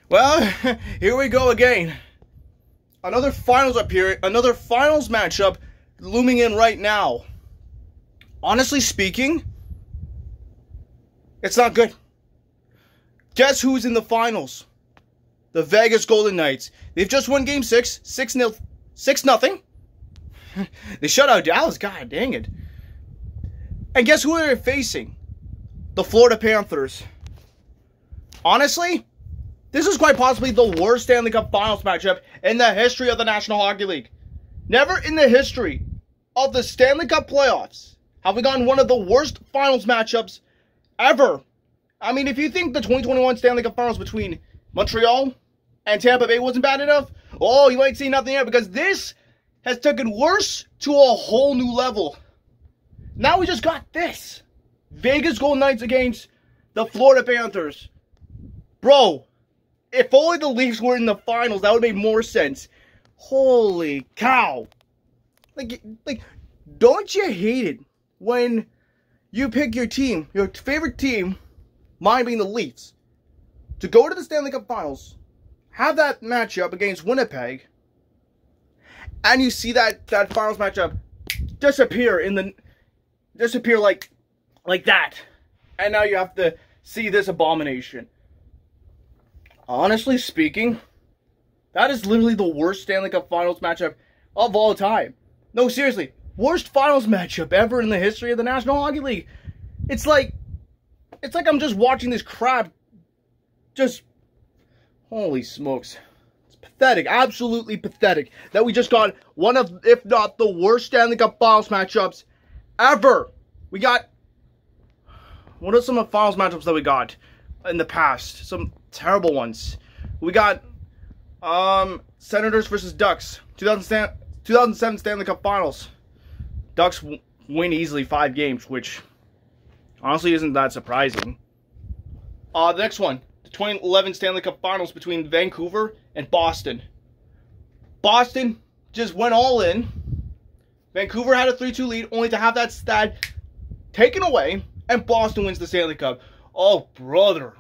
Well, here we go again. Another finals matchup looming in right now. Honestly speaking, it's not good. Guess who's in the finals? The Vegas Golden Knights. They've just won Game 6, 6-0. They shut out Dallas, god dang it. And guess who they're facing? The Florida Panthers. Honestly, this is quite possibly the worst Stanley Cup Finals matchup in the history of the National Hockey League. Never in the history of the Stanley Cup playoffs have we gotten one of the worst finals matchups ever. I mean, if you think the 2021 Stanley Cup Finals between Montreal and Tampa Bay wasn't bad enough, oh, you ain't seen nothing yet, because this has taken worse to a whole new level. Now we just got this. Vegas Golden Knights against the Florida Panthers. Bro, if only the Leafs were in the finals, that would have made more sense. Holy cow. Like, don't you hate it when you pick your team, your favorite team, mine being the Leafs, to go to the Stanley Cup Finals, have that matchup against Winnipeg, and you see that finals matchup disappear like that, and now you have to see this abomination. Honestly speaking, that is literally the worst Stanley Cup Finals matchup of all time. No, seriously, worst finals matchup ever in the history of the National Hockey League. It's like I'm just watching this crap. Just, holy smokes. It's pathetic, absolutely pathetic, that we just got one of, if not the worst Stanley Cup Finals matchups ever. We got, what are some of the finals matchups that we got in the past? Some terrible ones. We got Senators versus Ducks, 2007 Stanley Cup Finals. Ducks win easily 5 games, which honestly isn't that surprising. The next one, the 2011 Stanley Cup Finals between Vancouver and Boston. Boston just went all in. Vancouver had a 3-2 lead, only to have that stat taken away, and Boston wins the Stanley Cup. Oh, brother.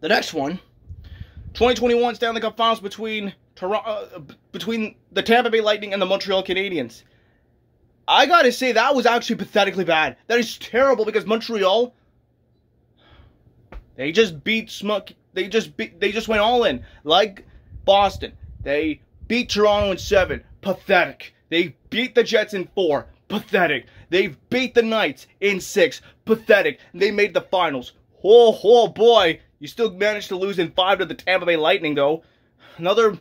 The next one, 2021 Stanley Cup Finals between the Tampa Bay Lightning and the Montreal Canadiens. I gotta say, that was actually pathetically bad. That is terrible, because Montreal, they just went all in. Like Boston, they beat Toronto in 7. Pathetic. They beat the Jets in 4. Pathetic. They beat the Knights in 6. Pathetic. They made the finals. Oh boy. You still managed to lose in 5 to the Tampa Bay Lightning, though. Another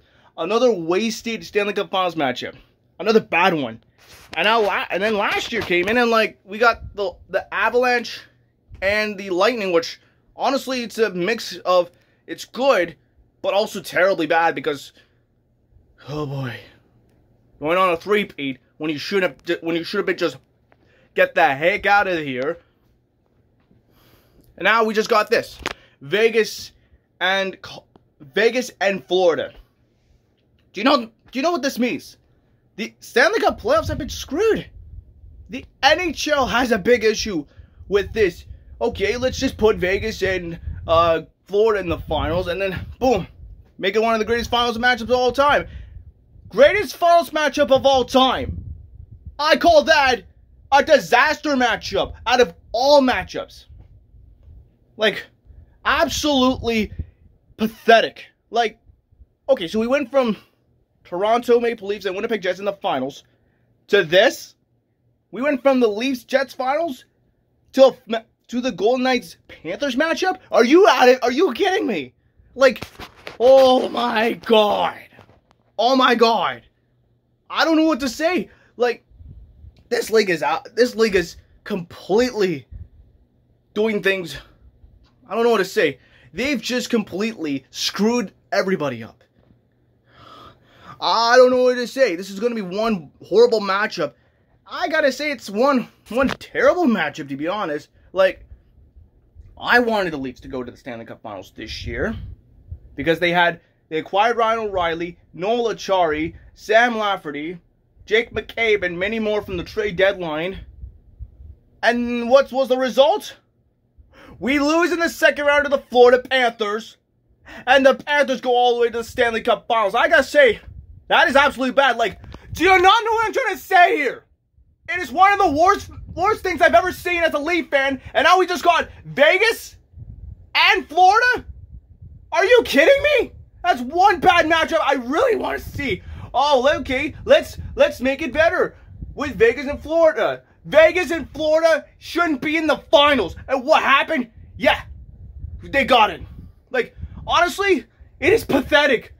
wasted Stanley Cup Finals matchup. Another bad one. And then last year came in, and like we got the Avalanche and the Lightning, which honestly it's a mix of, it's good but also terribly bad, because oh boy, going on a 3-peat when you should have been just get the heck out of here. And now we just got this. Vegas and Florida. Do you know what this means? The Stanley Cup playoffs have been screwed. The NHL has a big issue with this. Okay, let's just put Vegas and Florida in the finals, and then boom, make it one of the greatest finals matchups of all time. Greatest finals matchup of all time. I call that a disaster matchup out of all matchups. Like, absolutely pathetic. Like, okay, so we went from Toronto Maple Leafs and Winnipeg Jets in the finals to this. We went from the Leafs Jets finals to the Golden Knights Panthers matchup. Are you at it? Are you kidding me? Like, oh my god. Oh my god. I don't know what to say. Like, this league is out. This league is completely doing things. I don't know what to say. They've just completely screwed everybody up. I don't know what to say. This is going to be one horrible matchup. I gotta say, it's one terrible matchup, to be honest. Like, I wanted the Leafs to go to the Stanley Cup Finals this year, because they acquired Ryan O'Reilly, Noel Acciari, Sam Lafferty, Jake McCabe, and many more from the trade deadline. And what was the result? We lose in the second round to the Florida Panthers. and the Panthers go all the way to the Stanley Cup Finals. I gotta say, that is absolutely bad. Like, do you not know what I'm trying to say here? It is one of the worst things I've ever seen as a Leaf fan, and now we just got Vegas and Florida? Are you kidding me? That's one bad matchup I really want to see. Oh, okay, let's make it better with Vegas and Florida. Vegas and Florida shouldn't be in the finals. And what happened? Yeah, they got it. Like, honestly, it is pathetic.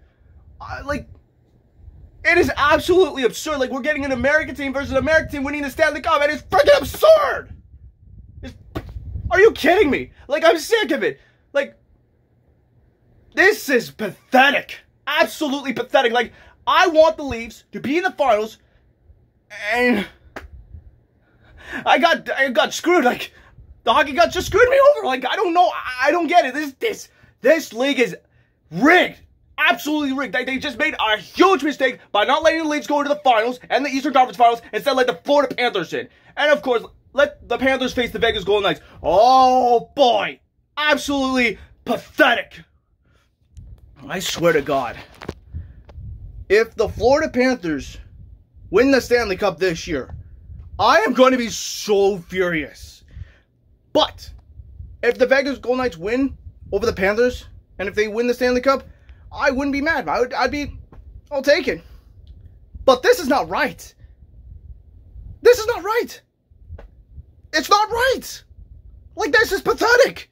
It is absolutely absurd. Like, we're getting an American team versus an American team winning the Stanley Cup, and it's freaking absurd! Are you kidding me? Like, I'm sick of it. Like, this is pathetic. Absolutely pathetic. Like, I want the Leafs to be in the finals, and I got screwed. Like, the hockey gods just screwed me over. Like, I don't know. I don't get it. This league is rigged. Absolutely rigged. They just made a huge mistake by not letting the Leafs go into the finals and the Eastern Conference Finals instead let the Florida Panthers in. And of course, let the Panthers face the Vegas Golden Knights. Oh boy. Absolutely pathetic. I swear to God. If the Florida Panthers win the Stanley Cup this year, I am going to be so furious. But if the Vegas Golden Knights win over the Panthers, and if they win the Stanley Cup, I wouldn't be mad. I'll take it. But this is not right. This is not right. It's not right. Like, this is pathetic.